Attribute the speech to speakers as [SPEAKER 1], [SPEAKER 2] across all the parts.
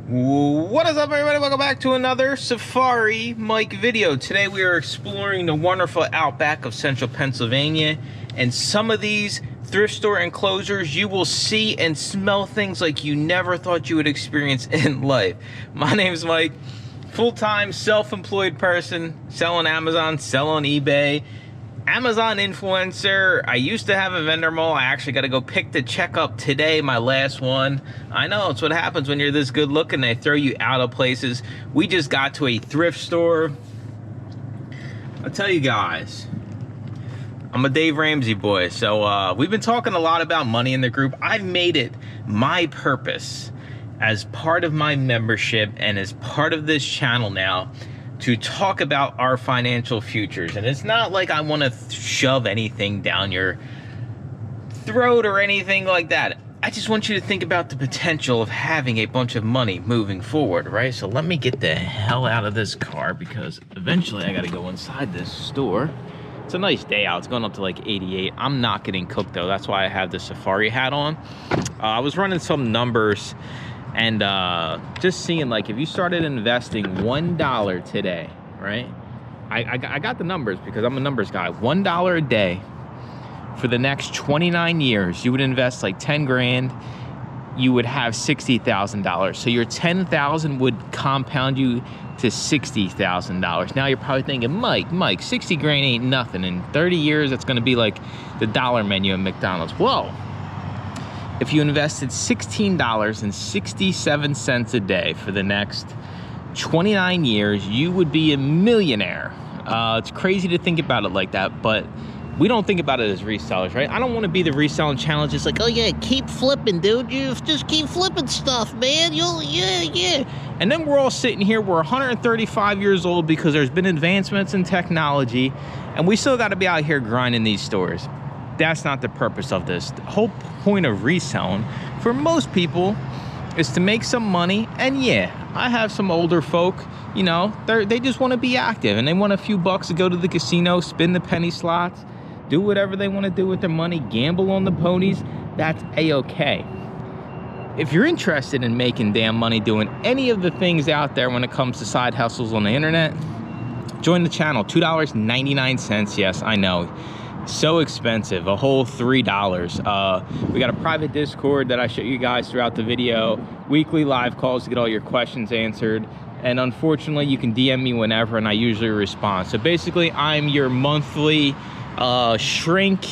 [SPEAKER 1] What is up, everybody? Welcome back to another Safari Mike video. Today we are exploring the wonderful outback of central Pennsylvania, and some of these thrift store enclosures you will see and smell things like you never thought you would experience in life. My name is Mike, full-time self-employed person, selling Amazon, selling eBay, Amazon influencer. I used to have a vendor mall. I actually got to go pick the check up today, my last one. I know, it's what happens when you're this good looking. They throw you out of places. We just got to a thrift store. I'll tell you guys, I'm a Dave Ramsey boy. So we've been talking a lot about money in the group. I've made it my purpose as part of my membership and as part of this channel now to talk about our financial futures. And it's not like I want to shove anything down your throat or anything like that. I just want you to think about the potential of having a bunch of money moving forward, right? So let me get the hell out of this car because eventually I got to go inside this store. It's a nice day out. It's going up to like 88. I'm not getting cooked though. That's why I have the safari hat on. I was running some numbers and just seeing, like, if you started investing $1 today, right? I got the numbers because I'm a numbers guy. $1 a day for the next 29 years, you would invest like 10 grand, you would have $60,000. So your 10,000 would compound you to $60,000. Now you're probably thinking, Mike, 60 grand ain't nothing. In 30 years, that's gonna be like the dollar menu at McDonald's. Whoa. If you invested $16.67 a day for the next 29 years, you would be a millionaire. It's crazy to think about it like that, but we don't think about it as resellers, right? I don't want to be the reselling challenge. It's like, oh yeah, keep flipping, dude. You just keep flipping stuff, man. Yeah. And then we're all sitting here, we're 135 years old because there's been advancements in technology, and we still got to be out here grinding these stores. That's not the purpose of this. The whole point of reselling for most people is to make some money. And yeah, I have some older folk, you know, they just want to be active and they want a few bucks to go to the casino, spin the penny slots, do whatever they want to do with their money, gamble on the ponies. That's a-okay. If you're interested in making damn money doing any of the things out there when it comes to side hustles on the internet, join the channel. $2.99. Yes, I know. So expensive, a whole $3. We got a private Discord that I show you guys throughout the video, weekly live calls to get all your questions answered, and unfortunately you can DM me whenever and I usually respond. So basically I'm your monthly shrink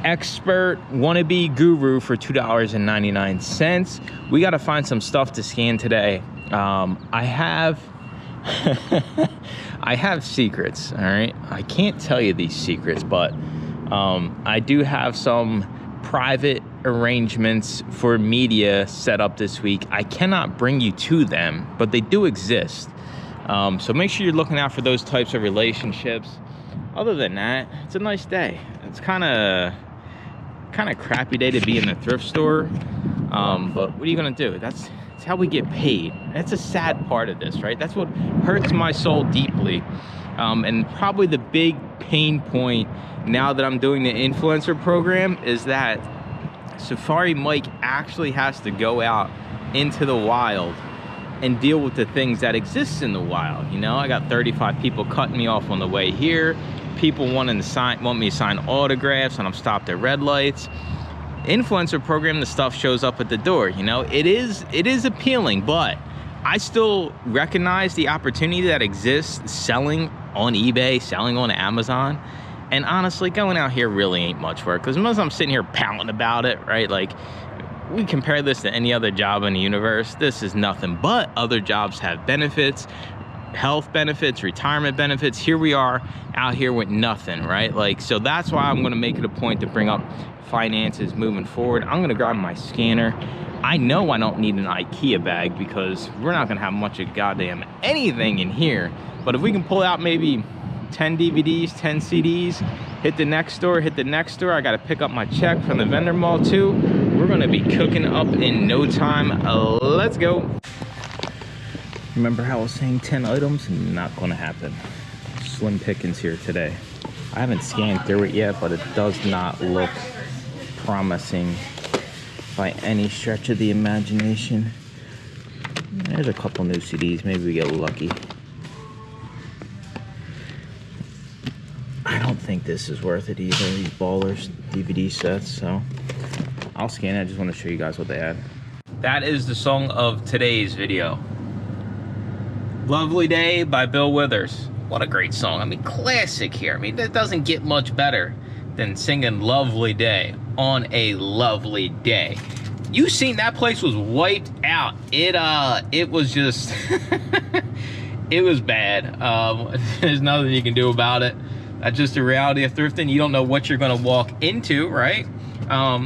[SPEAKER 1] expert wannabe guru for $2.99. We got to find some stuff to scan today. I have I have secrets, all right? I can't tell you these secrets, but I do have some private arrangements for media set up this week. I cannot bring you to them, but they do exist. So make sure you're looking out for those types of relationships. Other than that, it's a nice day. It's kind of crappy day to be in the thrift store, but what are you gonna do? That's how we get paid. That's a sad part of this, right? That's what hurts my soul deeply. And probably the big pain point now that I'm doing the influencer program is that Safari Mike actually has to go out into the wild and deal with the things that exist in the wild. You know, I got 35 people cutting me off on the way here. People want me to sign autographs, and I'm stopped at red lights. Influencer program, the stuff shows up at the door. You know, it is appealing, but I still recognize the opportunity that exists selling on eBay, selling on Amazon. And honestly, going out here really ain't much work, because most I'm sitting here pouting about it, right? Like, we compare this to any other job in the universe. This is nothing, but other jobs have benefits, health benefits, retirement benefits. Here we are out here with nothing, right? Like, so that's why I'm gonna make it a point to bring up finances moving forward. I'm gonna grab my scanner. I know I don't need an IKEA bag because we're not gonna have much of goddamn anything in here. But if we can pull out maybe 10 DVDs, 10 CDs, hit the next store. I gotta pick up my check from the vendor mall too. We're gonna be cooking up in no time. Let's go. Remember how I was saying 10 items? Not gonna happen. Slim pickings here today. I haven't scanned through it yet, but it does not look promising by any stretch of the imagination. There's a couple new CDs. Maybe we get lucky. I don't think this is worth it either, these Ballers DVD sets, so I'll scan it. I just want to show you guys what they had. That is the song of today's video. Lovely Day by Bill Withers. What a great song. I mean, classic here. I mean, that doesn't get much better than singing Lovely Day on a lovely day. You seen that place was wiped out. It was just, it was bad. There's nothing you can do about it. That's just the reality of thrifting. You don't know what you're gonna walk into, right?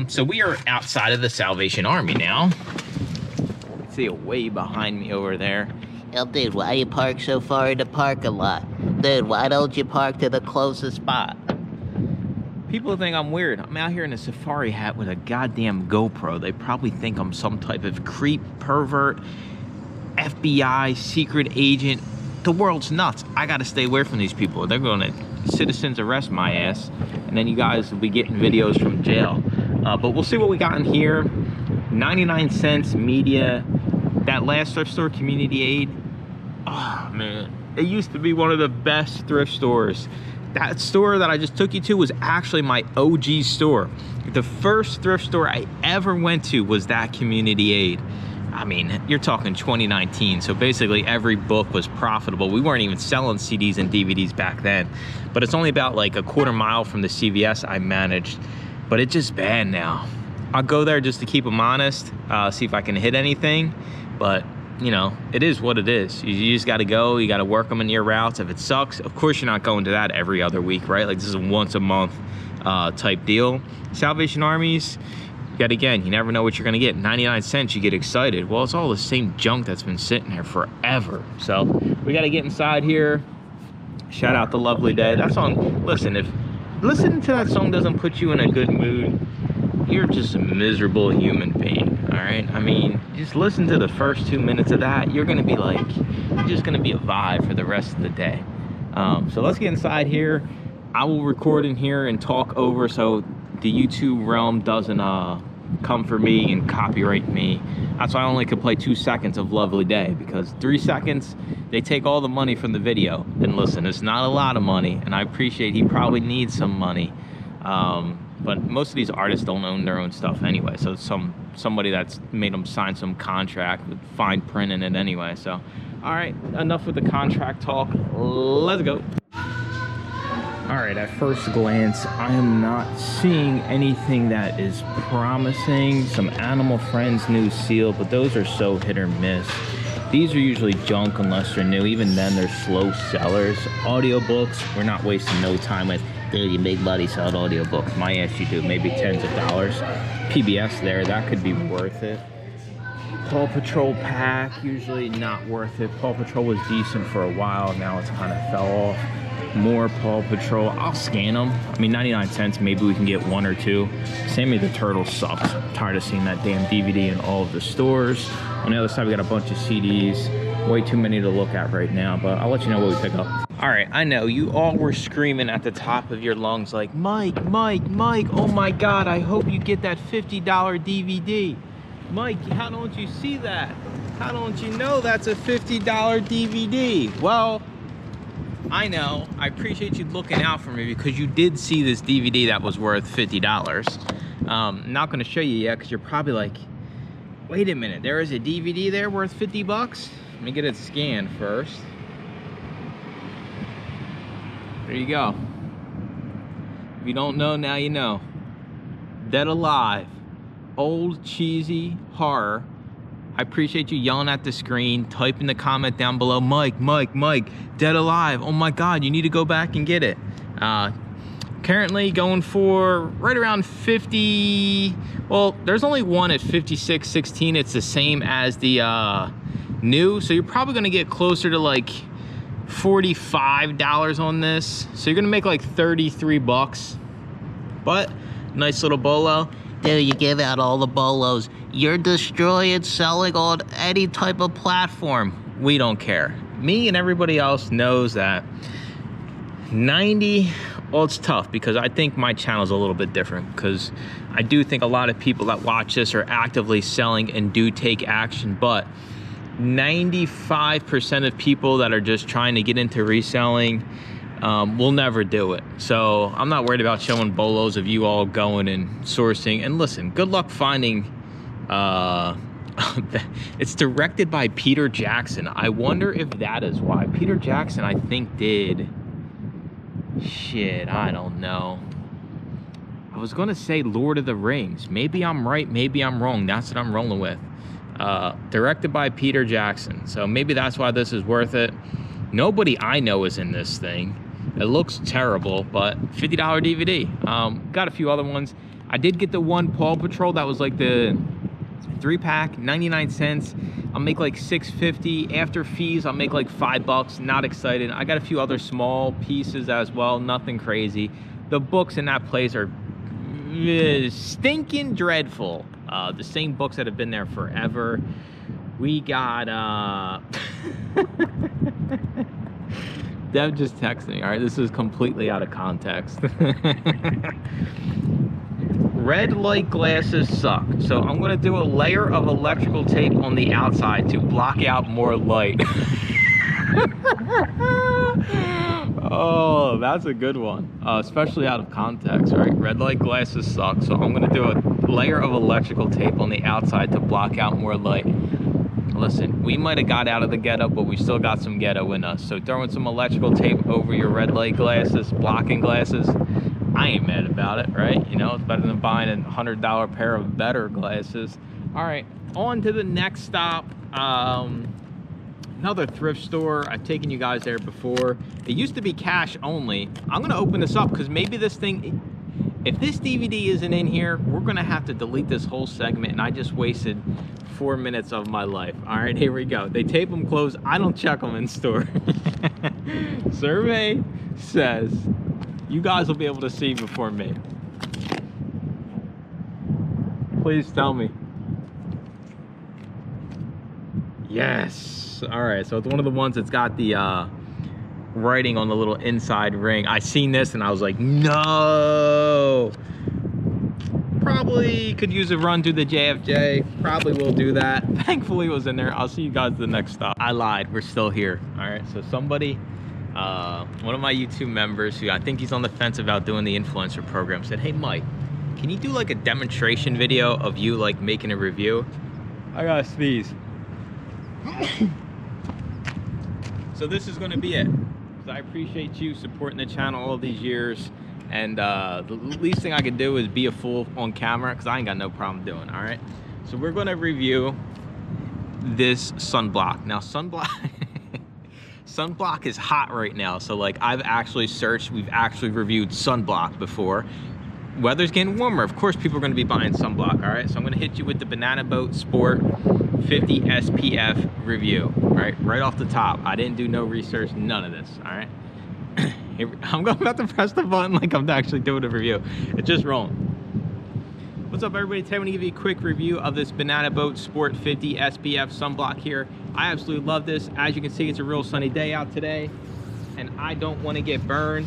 [SPEAKER 1] So we are outside of the Salvation Army now. See it way behind me over there.
[SPEAKER 2] Yo, dude, why you park so far in the parking lot? Dude, why don't you park to the closest spot?
[SPEAKER 1] People think I'm weird. I'm out here in a safari hat with a goddamn GoPro. They probably think I'm some type of creep, pervert, FBI, secret agent. The world's nuts. I gotta stay away from these people. They're gonna citizens arrest my ass, and then you guys will be getting videos from jail. But we'll see what we got in here. 99 cents media. That last thrift store, Community Aid. Oh man, it used to be one of the best thrift stores. That store that I just took you to was actually my OG store. The first thrift store I ever went to was that Community Aid. I mean, you're talking 2019, so basically every book was profitable. We weren't even selling CDs and DVDs back then, but it's only about like a quarter mile from the CVS I managed, but it's just bad now. I'll go there just to keep them honest, see if I can hit anything, but you know, it is what it is. You just gotta go, you gotta work them in your routes. If it sucks, of course you're not going to that every other week, right? Like this is a once a month type deal. Salvation Armies, yet again, you never know what you're gonna get. 99 cents, you get excited. Well, it's all the same junk that's been sitting there forever. So we gotta get inside here. Shout out to Lovely Day. That song, listen, if listening to that song doesn't put you in a good mood, you're just a miserable human being, all right? I mean, just listen to the first 2 minutes of that. You're gonna be like, you're just gonna be a vibe for the rest of the day. So let's get inside here. I will record in here and talk over so the YouTube realm doesn't come for me and copyright me. That's why I only could play 2 seconds of Lovely Day, because 3 seconds, they take all the money from the video. And listen, it's not a lot of money, and I appreciate he probably needs some money. But most of these artists don't own their own stuff anyway, so it's somebody that's made them sign some contract with fine print in it anyway. So, all right, enough with the contract talk. Let's go. All right, at first glance, I am not seeing anything that is promising. Some Animal Friends new seal, but those are so hit or miss. These are usually junk unless they're new. Even then, they're slow sellers. Audiobooks, we're not wasting no time with. Dude, you make money selling audiobooks. My ass, you do. Maybe tens of dollars. PBS there, that could be worth it. Paw Patrol pack, usually not worth it. Paw Patrol was decent for a while. Now it's kind of fell off. More Paw Patrol. I'll scan them. I mean, 99 cents. Maybe we can get 1 or 2. Sammy the Turtle sucks. I'm tired of seeing that damn DVD in all of the stores. On the other side, we got a bunch of CDs. Way too many to look at right now, but I'll let you know what we pick up. All right, I know you all were screaming at the top of your lungs like, Mike, Mike, Mike, oh my God, I hope you get that $50 DVD. Mike, how don't you see that? How don't you know that's a $50 DVD? Well, I know. I appreciate you looking out for me because you did see this DVD that was worth $50. I'm not gonna show you yet because you're probably like, wait a minute, there is a DVD there worth 50 bucks? Let me get it scanned first. There you go. If you don't know, now you know. Dead Alive. Old cheesy horror. I appreciate you yelling at the screen, typing the comment down below, Mike, Mike, Mike, Dead Alive. Oh my God, you need to go back and get it. Currently going for right around 50, well, there's only one at 56.16. It's the same as the new, so you're probably gonna get closer to like $45 on this. So you're gonna make like 33 bucks. But nice little bolo.
[SPEAKER 2] Dude, you give out all the bolos. You're destroying selling on any type of platform.
[SPEAKER 1] We don't care. Me and everybody else knows that 90, well, it's tough because I think my channel's a little bit different because I do think a lot of people that watch this are actively selling and do take action, but 95% of people that are just trying to get into reselling will never do it. So I'm not worried about showing bolos of you all going and sourcing. And listen, good luck finding, it's directed by Peter Jackson. I wonder if that is why. Peter Jackson, I think, did, shit, I don't know. I was gonna say Lord of the Rings. Maybe I'm right, maybe I'm wrong. That's what I'm rolling with. Directed by Peter Jackson. So maybe that's why this is worth it. Nobody I know is in this thing. It looks terrible, but $50 DVD. Got a few other ones. I did get the one Paw Patrol that was like the 3-pack, 99 cents. I'll make like $6.50. After fees, I'll make like $5. Not excited. I got a few other small pieces as well. Nothing crazy. The books in that place are stinking dreadful. The same books that have been there forever. We got Dev just texted me. All right, this is completely out of context. Red light glasses suck, so I'm gonna do a layer of electrical tape on the outside to block out more light. Oh, that's a good one, especially out of context, right? Red light glasses suck, so I'm gonna do a layer of electrical tape on the outside to block out more light. Listen, we might have got out of the ghetto, but we still got some ghetto in us. So throwing some electrical tape over your red light glasses, blocking glasses, I ain't mad about it, right? You know, it's better than buying a $100 pair of better glasses. All right, on to the next stop. Another thrift store. I've taken you guys there before. It used to be cash only. I'm gonna open this up because maybe this thing, if this DVD isn't in here, we're gonna have to delete this whole segment, and I just wasted 4 minutes of my life. All right, here we go. They tape them closed. I don't check them in store. Survey says you guys will be able to see before me. Please tell me. Yes. All right, so it's one of the ones that's got the writing on the little inside ring. I seen this and I was like, no. Probably could use a run through the JFJ. Probably will do that. Thankfully it was in there. I'll see you guys at the next stop. I lied, we're still here. All right, so somebody, one of my YouTube members who I think he's on the fence about doing the influencer program said, hey Mike, can you do like a demonstration video of you like making a review? I gotta sneeze. So this is gonna be it. I appreciate you supporting the channel all these years. And the least thing I can do is be a fool on camera, because I ain't got no problem doing, all right? So we're gonna review this sunblock. Now sunblock, sunblock is hot right now. So like I've actually searched, we've actually reviewed sunblock before. Weather's getting warmer. Of course people are gonna be buying sunblock, all right? So I'm gonna hit you with the Banana Boat Sport 50 SPF review, right off the top. I didn't do no research, none of this, all right? I'm about to press the button like I'm actually doing a review. It's just rolling. What's up everybody? Today I'm gonna give you a quick review of this Banana Boat Sport 50 SPF sunblock here. I absolutely love this. As you can see, it's a real sunny day out today and I don't wanna get burned.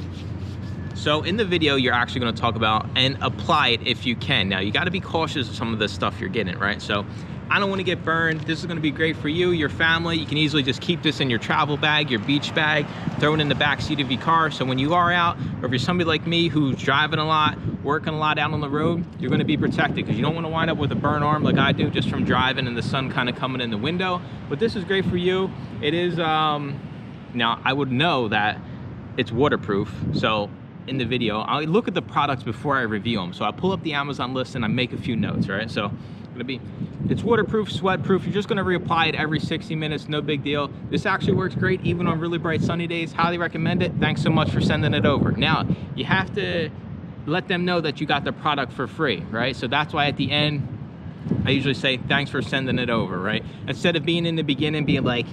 [SPEAKER 1] So in the video, you're actually gonna talk about and apply it if you can. Now you gotta be cautious of some of the stuff you're getting, right? So I don't wanna get burned. This is gonna be great for you, your family. You can easily just keep this in your travel bag, your beach bag, throw it in the back seat of your car. So when you are out, or if you're somebody like me who's driving a lot, working a lot out on the road, you're gonna be protected because you don't wanna wind up with a burn arm like I do just from driving and the sun kind of coming in the window. But this is great for you. It is, now I would know that it's waterproof. So in the video, I look at the products before I review them. So I pull up the Amazon list and I make a few notes, right? So it's waterproof, sweat proof. You're just gonna reapply it every 60 minutes, no big deal. This actually works great even on really bright sunny days. Highly recommend it. Thanks so much for sending it over. Now, you have to let them know that you got the product for free, right? So that's why at the end, I usually say, thanks for sending it over, right? Instead of being in the beginning, being like,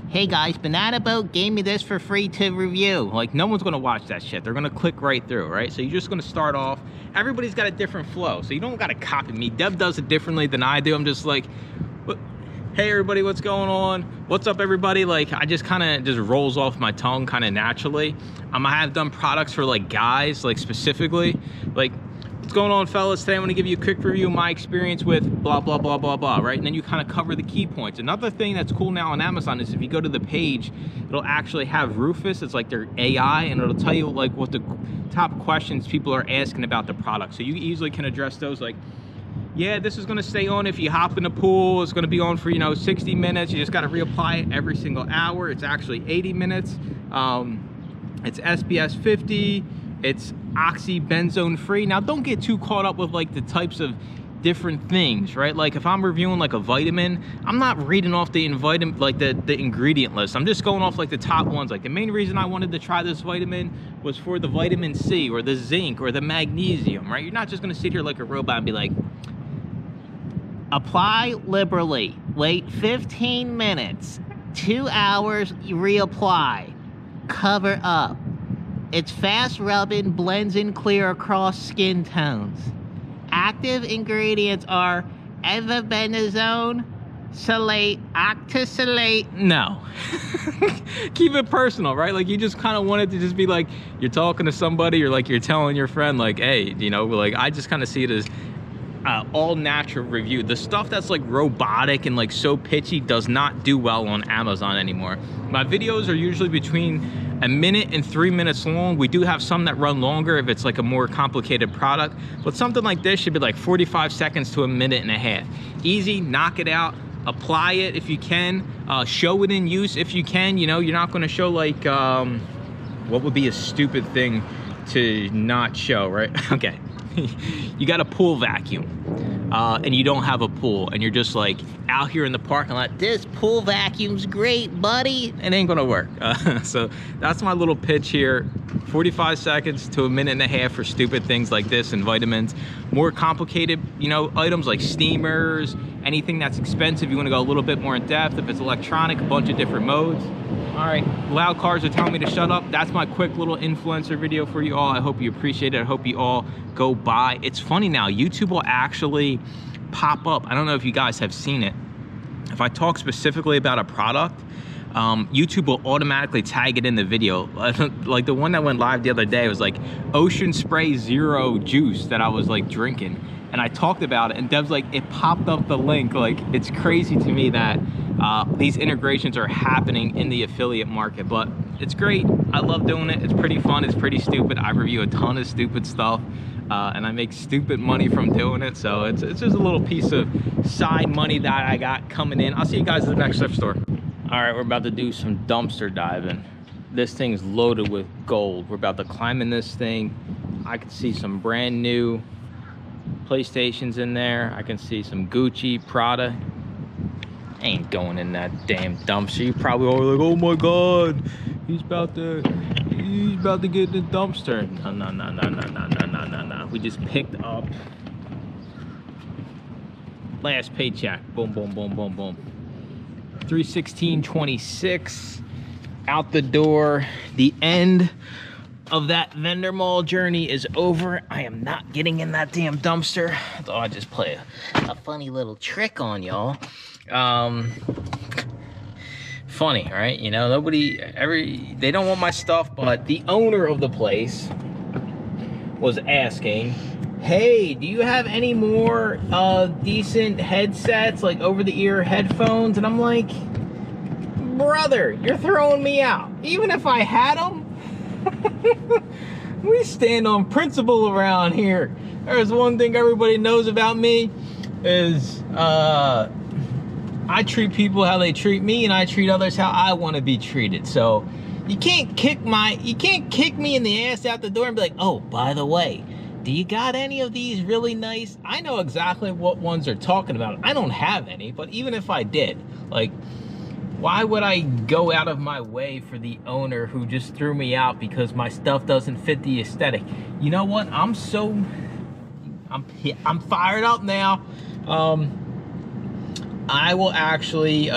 [SPEAKER 1] hey guys, Banana Boat gave me this for free to review. Like, no one's gonna watch that shit. They're gonna click right through, right? So you're just gonna start off. Everybody's got a different flow, so you don't gotta copy me. Deb does it differently than I do. I'm just like, hey everybody, what's going on? What's up everybody? Like, I just kind of just rolls off my tongue kind of naturally. I have done products for like guys, like specifically. Like, What's going on, fellas? Today I'm gonna give you a quick review of my experience with blah, blah, blah, blah, blah, right? And then you kind of cover the key points. Another thing that's cool now on Amazon is if you go to the page, it'll actually have Rufus. It's like their AI, and it'll tell you like what the top questions people are asking about the product. So you easily can address those, like, yeah, this is gonna stay on if you hop in the pool. It's gonna be on for, 60 minutes. You just gotta reapply it every single hour. It's actually 80 minutes. It's SPS 50. It's oxybenzone free. Now, don't get too caught up with like the types of different things, right? Like if I'm reviewing like a vitamin, I'm not reading off the ingredient list. I'm just going off like the top ones. Like the main reason I wanted to try this vitamin was for the vitamin C or the zinc or the magnesium, right? You're not just gonna sit here like a robot and be like,
[SPEAKER 2] Apply liberally. Wait 15 minutes. 2 hours, you reapply. Cover up. It's fast rubbing, blends in clear across skin tones. Active ingredients are ivabenzone, salate, octisalate.
[SPEAKER 1] no. Keep it personal, right? Like you just kind of wanted to just be like, you're talking to somebody or like you're telling your friend like, hey, like I just kind of see it as all natural review. The stuff that's like robotic and like so pitchy does not do well on Amazon anymore. My videos are usually between 1 minute and 3 minutes long. We do have some that run longer if it's like a more complicated product, but something like this should be like 45 seconds to 1.5 minutes. Easy, knock it out, apply it if you can, show it in use if you can. You're not going to show like what would be a stupid thing to not show, right? Okay. You got a pool vacuum and you don't have a pool and you're just like out here in the parking lot,
[SPEAKER 2] This pool vacuum's great, buddy.
[SPEAKER 1] it ain't gonna work. So that's my little pitch here. 45 seconds to 1.5 minutes for stupid things like this and vitamins. More complicated, items like steamers, anything that's expensive, you want to go a little bit more in depth. If it's electronic, a bunch of different modes. All right, loud cars are telling me to shut up. That's my quick little influencer video for you all. I hope you appreciate it. I hope you all go buy. It's funny now, YouTube will actually pop up. I don't know if you guys have seen it. If I talk specifically about a product, YouTube will automatically tag it in the video. Like the one that went live the other day was like Ocean Spray Zero juice that I was like drinking. And I talked about it and Dev's like, it popped up the link. Like it's crazy to me that these integrations are happening in the affiliate market, but it's great. I love doing it. It's pretty fun. It's pretty stupid. I review a ton of stupid stuff and I make stupid money from doing it. So it's just a little piece of side money that I got coming in. I'll see you guys at the next thrift store. All right, we're about to do some dumpster diving. This thing's loaded with gold. We're about to climb in this thing. I can see some brand new PlayStations in there. I can see some Gucci, Prada. Ain't going in that damn dumpster. You probably all like, oh my God, he's about to get in the dumpster. No. We just picked up last paycheck. Boom, boom, boom, boom, boom. 3/16/26 out the door. The end of that vendor mall journey is over. I am not getting in that damn dumpster. Thought I'd just play a funny little trick on y'all. Funny, right? They don't want my stuff, but the owner of the place was asking, hey, do you have any more decent headsets, like over-the-ear headphones? And I'm like, brother, you're throwing me out. Even if I had them, we stand on principle around here. There's one thing everybody knows about me is I treat people how they treat me, and I treat others how I want to be treated. So you can't kick me in the ass out the door and be like, oh, by the way, do you got any of these really nice? I know exactly what ones they're talking about. I don't have any, but even if I did, like, why would I go out of my way for the owner who just threw me out because my stuff doesn't fit the aesthetic? You know what? I'm fired up now. I will actually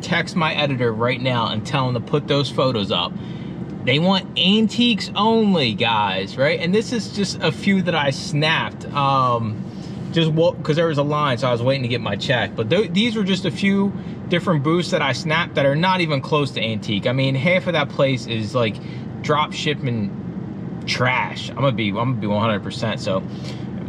[SPEAKER 1] text my editor right now and tell him to put those photos up. They want antiques only, guys, right? And this is just a few that I snapped. Just because there was a line, so I was waiting to get my check. But these were just a few different booths that I snapped that are not even close to antique. I mean, half of that place is like drop shipping trash. I'm gonna be 100%. So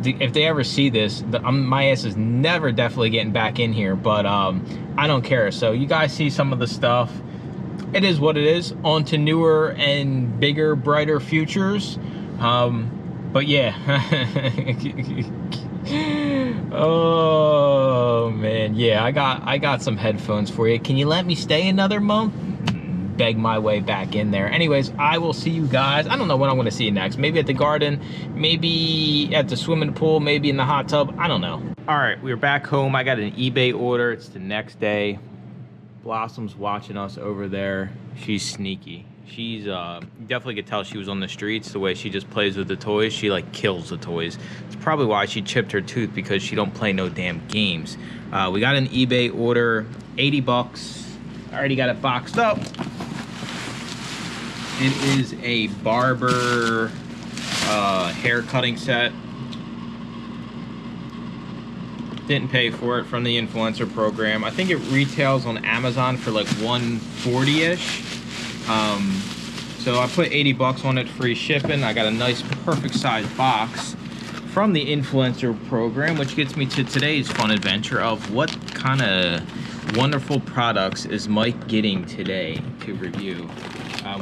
[SPEAKER 1] if they ever see this, my ass is never definitely getting back in here. But I don't care. So you guys see some of the stuff. It is what it is. On to newer and bigger, brighter futures. But yeah. Oh man, yeah, I got some headphones for you. Can you let me stay another month? Beg my way back in there. Anyways, I will see you guys. I don't know when I'm gonna see you next. Maybe at the garden, maybe at the swimming pool, maybe in the hot tub. I don't know. All right, we're back home. I got an eBay order. It's the next day. Blossom's watching us over there. She's sneaky. She's definitely could tell she was on the streets. The way she just plays with the toys, she like kills the toys. It's probably why she chipped her tooth, because she don't play no damn games. We got an eBay order, 80 bucks. I already got it boxed up. It is a barber hair cutting set. Didn't pay for it, from the influencer program. I think it retails on Amazon for like 140-ish. So I put 80 bucks on it, free shipping. I got a nice perfect size box from the influencer program, which gets me to today's fun adventure of what kind of wonderful products is Mike getting today to review.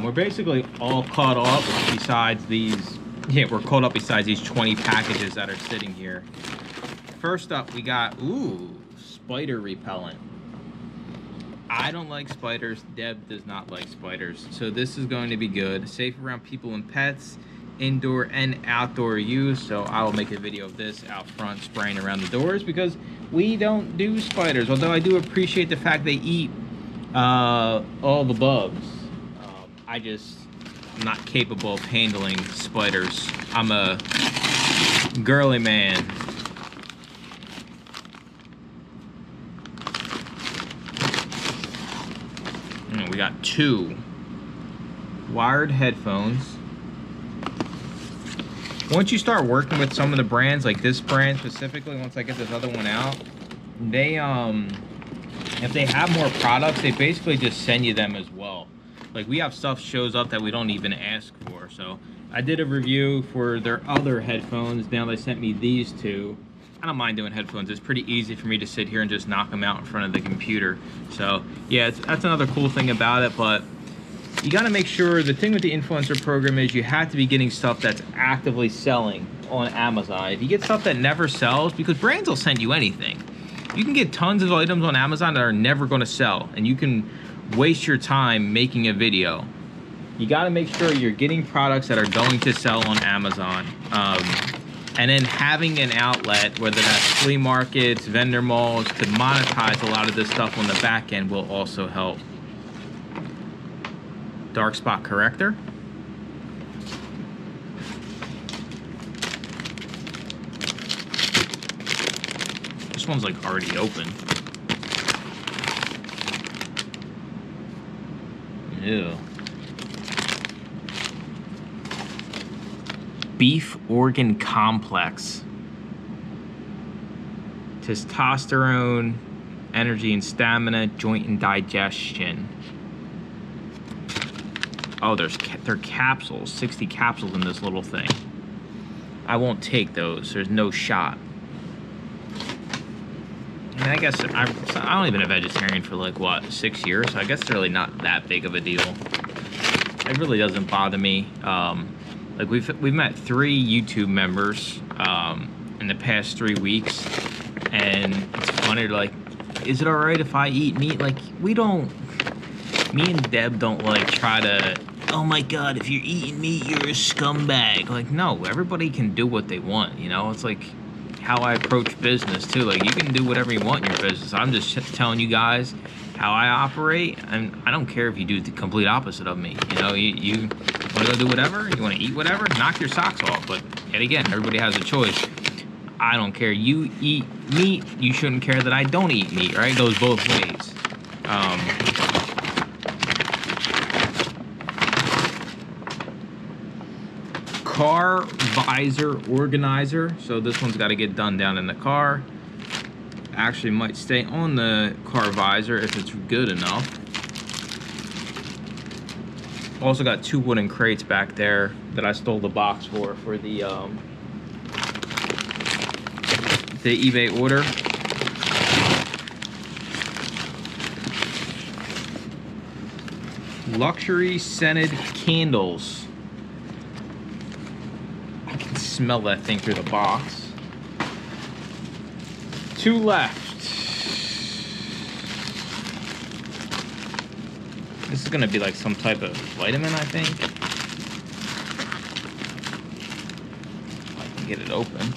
[SPEAKER 1] We're basically all caught up besides these, we're caught up besides these 20 packages that are sitting here. First up, we got, spider repellent. I don't like spiders. Deb does not like spiders. So this is going to be good. Safe around people and pets, indoor and outdoor use. So I will make a video of this out front, spraying around the doors, because we don't do spiders. Although I do appreciate the fact they eat all the bugs. I'm not capable of handling spiders. I'm a girly man. We got 2 wired headphones. Once you start working with some of the brands, like this brand specifically, once I get this other one out, they if they have more products, they basically just send you them as well. Like, we have stuff shows up that we don't even ask for. So I did a review for their other headphones. Now they sent me these 2. I don't mind doing headphones. It's pretty easy for me to sit here and just knock them out in front of the computer. So yeah, that's another cool thing about it. But you got to make sure, the thing with the influencer program is you have to be getting stuff that's actively selling on Amazon. If you get stuff that never sells, because brands will send you anything. You can get tons of items on Amazon that are never going to sell, and you can waste your time making a video. You got to make sure you're getting products that are going to sell on Amazon. And then having an outlet, whether that's flea markets, vendor malls, to monetize a lot of this stuff on the back end will also help. Dark spot corrector. This one's like already open. Ew. Beef organ complex. Testosterone, energy and stamina, joint and digestion. Oh, they're capsules, 60 capsules in this little thing. I won't take those, there's no shot. I mean, I guess I've only been a vegetarian for like, what, 6 years? So I guess it's really not that big of a deal. It really doesn't bother me. Like, we've met 3 YouTube members in the past 3 weeks, and it's funny, like, is it all right if I eat meat? Like, me and Deb don't like try to, oh my God, if you're eating meat, you're a scumbag. Like, no, everybody can do what they want, you know? It's like how I approach business too. Like, you can do whatever you want in your business. I'm just telling you guys how I operate, and I don't care if you do the complete opposite of me. You know, you want to go do whatever, you want to eat whatever, knock your socks off. But yet again, everybody has a choice. I don't care. You eat meat, you shouldn't care that I don't eat meat, right? It goes both ways. Car visor organizer. So this one's got to get done down in the car. Actually might stay on the car visor if it's good enough. Also got 2 wooden crates back there that I stole the box for the eBay order. Luxury scented candles. I can smell that thing through the box. 2 left. This is gonna be like some type of vitamin, I think. I can get it open.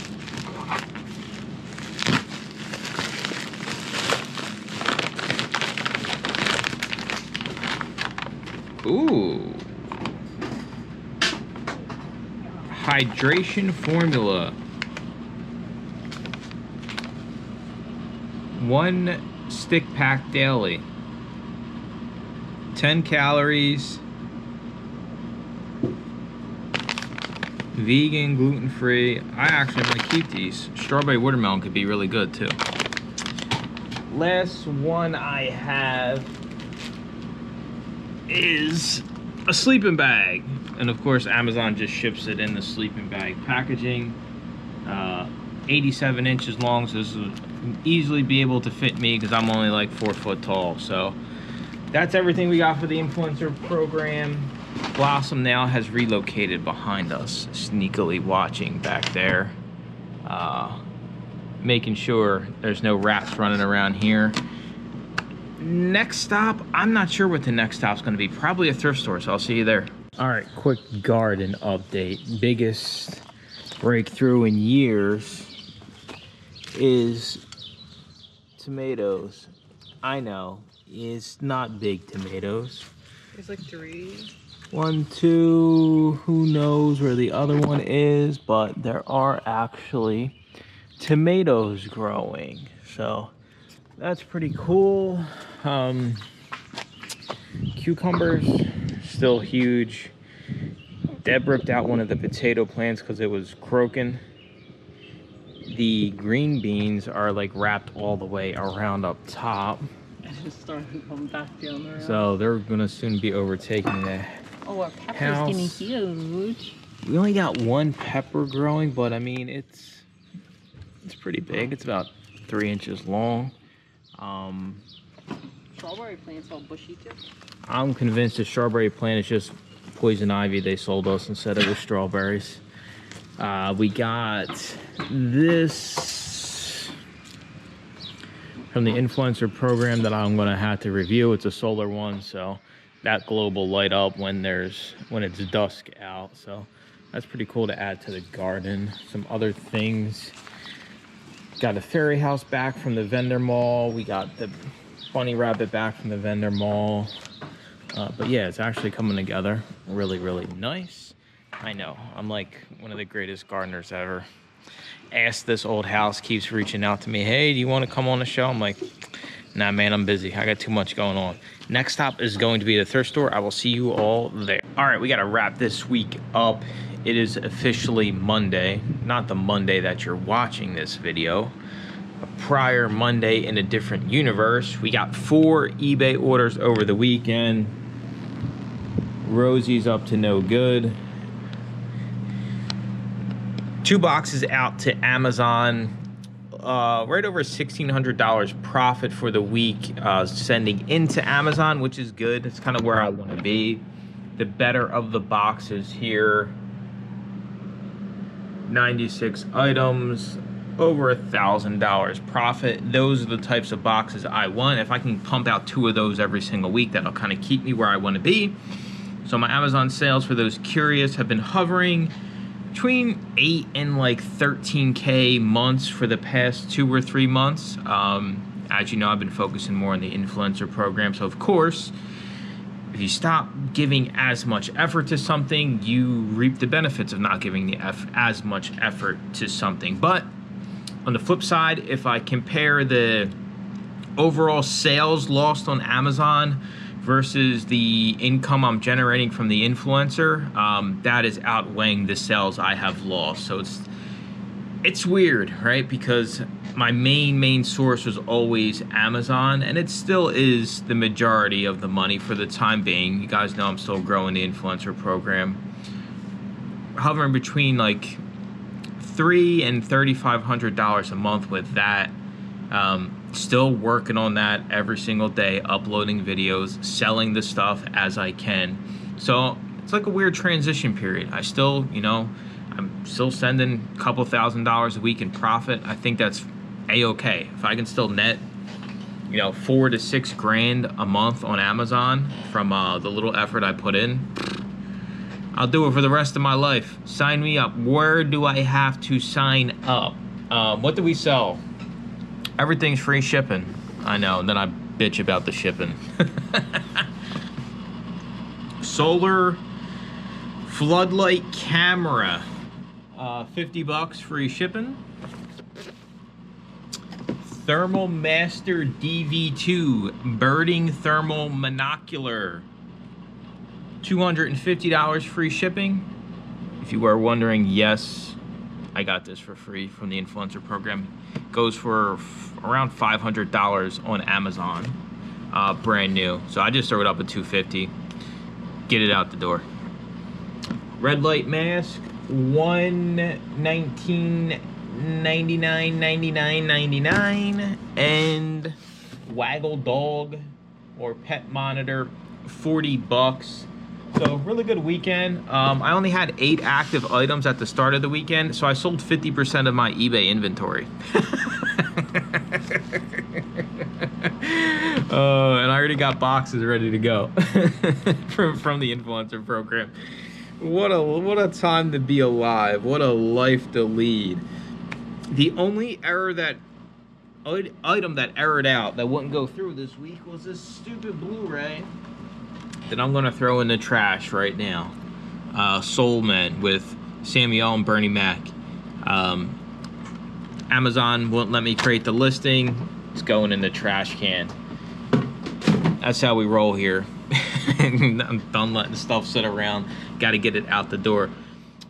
[SPEAKER 1] Ooh. Hydration formula. 1 stick pack daily. 10 calories. Vegan, gluten-free. I actually might keep these. Strawberry watermelon could be really good too. Last one I have is a sleeping bag, and of course Amazon just ships it in the sleeping bag packaging. 87 inches long, so this will easily be able to fit me because I'm only like 4 foot tall. So that's everything we got for the influencer program. Blossom now has relocated behind us, sneakily watching back there, making sure there's no rats running around here. Next stop, I'm not sure what the next stop's gonna be. Probably a thrift store, so I'll see you there. All right, quick garden update. Biggest breakthrough in years is tomatoes. I know, it's not big tomatoes.
[SPEAKER 3] There's like 3.
[SPEAKER 1] 1, 2, who knows where the other one is, but there are actually tomatoes growing. So that's pretty cool. Cucumbers, still huge. Deb ripped out one of the potato plants because it was croaking. The green beans are like wrapped all the way around up top.
[SPEAKER 3] And it started coming back down there.
[SPEAKER 1] So they're gonna soon be overtaking the
[SPEAKER 3] Oh, our pepper's
[SPEAKER 1] house.
[SPEAKER 3] getting huge.
[SPEAKER 1] We only got 1 pepper growing, but I mean, it's pretty big. It's about 3 inches long.
[SPEAKER 3] Strawberry plant's all bushy too.
[SPEAKER 1] I'm convinced the strawberry plant is just poison ivy they sold us instead of the strawberries. We got this from the influencer program that I'm gonna have to review. It's a solar one, so that globe will light up when it's dusk out. So that's pretty cool to add to the garden. Some other things. Got a fairy house back from the vendor mall. We got the bunny rabbit back from the vendor mall. But yeah, it's actually coming together really, really nice. I know, I'm like one of the greatest gardeners ever. Ask This Old House keeps reaching out to me. Hey, do you want to come on the show? I'm like, nah, man, I'm busy. I got too much going on. Next stop is going to be the thrift store. I will see you all there. All right, we got to wrap this week up. It is officially Monday, not the Monday that you're watching this video. A prior Monday in a different universe. We got 4 eBay orders over the weekend. Rosie's up to no good. 2 boxes out to Amazon. Right over $1,600 profit for the week sending into Amazon, which is good. It's kind of where I want to be. The better of the boxes here. 96 items, over $1,000 profit. Those are the types of boxes I want. If I can pump out 2 of those every single week, that'll kind of keep me where I want to be. So my Amazon sales, for those curious, have been hovering between 8 and like 13K months for the past 2 or 3 months. As you know, I've been focusing more on the influencer program. So of course, if you stop giving as much effort to something, you reap the benefits of not giving as much effort to something. But on the flip side, if I compare the overall sales lost on Amazon versus the income I'm generating from the influencer, that is outweighing the sales I have lost. So it's weird, right? Because my main source was always Amazon, and it still is the majority of the money for the time being. You guys know I'm still growing the influencer program, hovering between like $300 and $3,500 a month with that. Still working on that every single day, uploading videos, selling the stuff as I can. So it's like a weird transition period. I still, you know, I'm still sending a couple $1,000s a week in profit. I think that's a-okay. If I can still net, you know, $4 to $6 grand a month on Amazon from the little effort I put in, I'll do it for the rest of my life. Sign me up. Where do I have to sign up? What do we sell? Everything's free shipping. I know, and then I bitch about the shipping. Solar floodlight camera. $50 free shipping. Thermal Master DV2 birding thermal monocular. $250 free shipping. If you were wondering, yes, I got this for free from the influencer program. Goes for around $500 on Amazon, brand new. So I just throw it up at $250. Get it out the door. Red light mask, $119.99, and waggle dog or pet monitor, $40. So really good weekend. I only had 8 active items at the start of the weekend, so I sold 50% of my eBay inventory. And I already got boxes ready to go from the influencer program. What a time to be alive. What a life to lead. The only item that errored out that wouldn't go through this week was this stupid Blu-ray that I'm gonna throw in the trash right now. Soul Men with Samuel and Bernie Mac. Amazon won't let me create the listing. It's going in the trash can. That's how we roll here. I'm done letting stuff sit around. Got to get it out the door.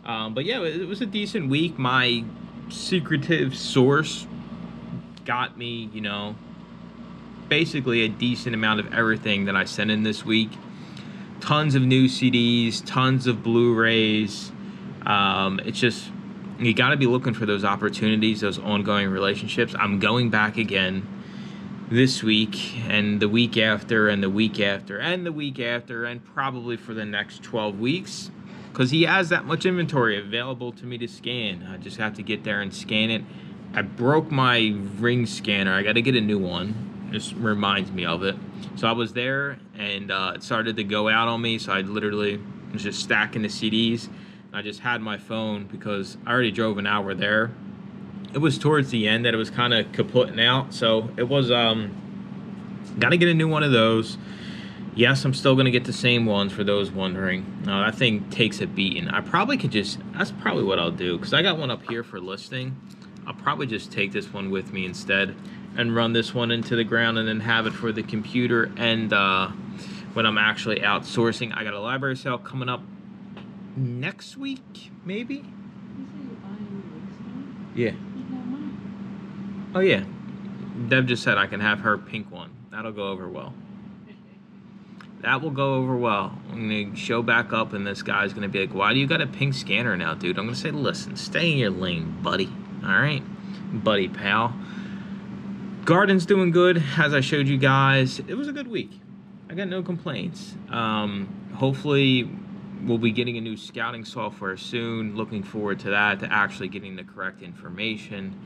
[SPEAKER 1] But yeah, it was a decent week. My secretive source got me, you know, basically a decent amount of everything that I sent in this week. Tons of new CDs, tons of Blu-rays. It's just, you got to be looking for those opportunities, those ongoing relationships. I'm going back again this week and the week after and the week after and the week after and probably for the next 12 weeks because he has that much inventory available to me to scan. I just have to get there and scan it. I broke my Ring scanner. I got to get a new one. Just reminds me of it. So I was there and it started to go out on me, so I literally was just stacking the CDs. I just had my phone because I already drove an hour there. It was towards the end that it was kind of kaputting out, so it was gotta get a new one of those. Yes, I'm still gonna get the same ones for those wondering. That thing takes a beating. I probably could just, that's probably what I'll do, because I got one up here for listing. I'll probably just take this one with me instead and run this one into the ground and then have it for the computer. And when I'm actually outsourcing, I got a library sale coming up next week, maybe? Yeah. Oh yeah. Deb just said I can have her pink one. That'll go over well. That will go over well. I'm gonna show back up and this guy's gonna be like, why do you got a pink scanner now, dude? I'm gonna say, listen, stay in your lane, buddy. Alright? Buddy, pal. Garden's doing good, as I showed you guys. It was a good week. I got no complaints. Hopefully we'll be getting a new scouting software soon. Looking forward to that, to actually getting the correct information.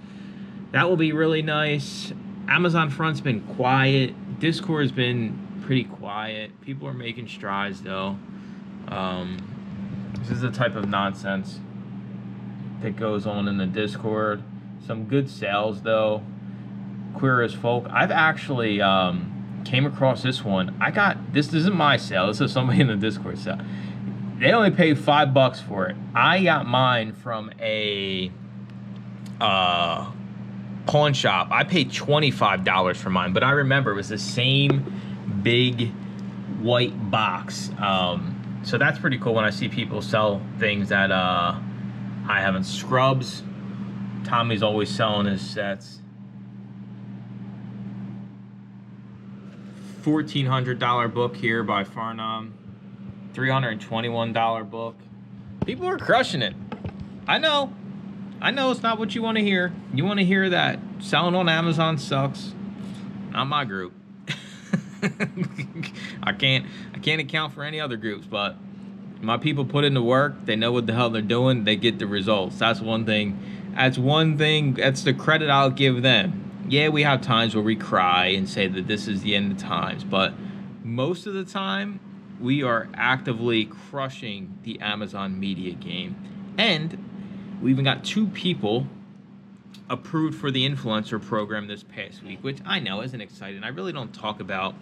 [SPEAKER 1] That will be really nice. Amazon front's been quiet. Discord's been pretty quiet. People are making strides though. This is the type of nonsense that goes on in the Discord. Some good sales though. Queer as Folk. I've actually came across this one. I got this. This isn't my sale. This is somebody in the Discord sale. They only paid $5 for it. I got mine from a pawn shop. I paid $25 for mine, but I remember it was the same big white box. So that's pretty cool when I see people sell things that I haven't. Scrubs, Tommy's always selling his sets. $1,400 book here by Farnham. $321 book. People are crushing it. I know it's not what you want to hear. You want to hear that selling on Amazon sucks. Not my group. I can't account for any other groups, but my people put in the work. They know what the hell they're doing. They get the results. That's one thing. That's the credit I'll give them. Yeah, we have times where we cry and say that this is the end of times, but most of the time we are actively crushing the Amazon media game. And we even got 2 people approved for the influencer program this past week, which I know isn't exciting. I really don't talk about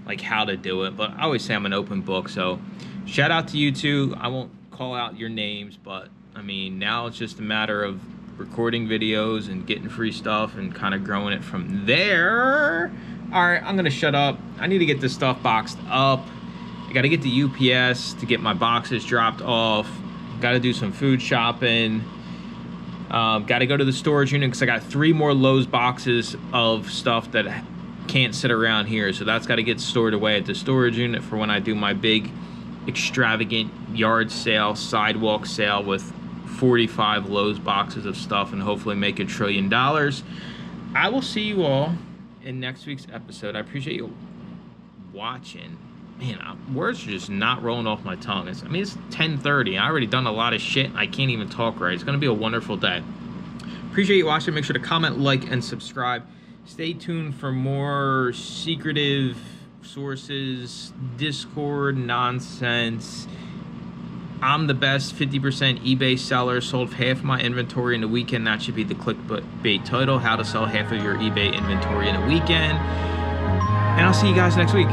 [SPEAKER 1] like how to do it, but I always say I'm an open book. So shout out to you 2. I won't call out your names, but I mean, now it's just a matter of recording videos and getting free stuff and kind of growing it from there. All right, I'm gonna shut up. I need to get this stuff boxed up. I gotta get to UPS to get my boxes dropped off. Gotta do some food shopping. Gotta go to the storage unit because I got 3 more Lowe's boxes of stuff that can't sit around here. So that's gotta get stored away at the storage unit for when I do my big extravagant yard sale, sidewalk sale with 45 Lowe's boxes of stuff and hopefully make $1 trillion. I will see you all in next week's episode. I appreciate you watching. Man, words are just not rolling off my tongue. It's 10:30. I already done a lot of shit. I can't even talk right. It's going to be a wonderful day. Appreciate you watching. Make sure to comment, like, and subscribe. Stay tuned for more secretive sources, Discord nonsense. I'm the best 50% eBay seller. Sold half my inventory in a weekend. That should be the clickbait title. How to sell half of your eBay inventory in a weekend. And I'll see you guys next week.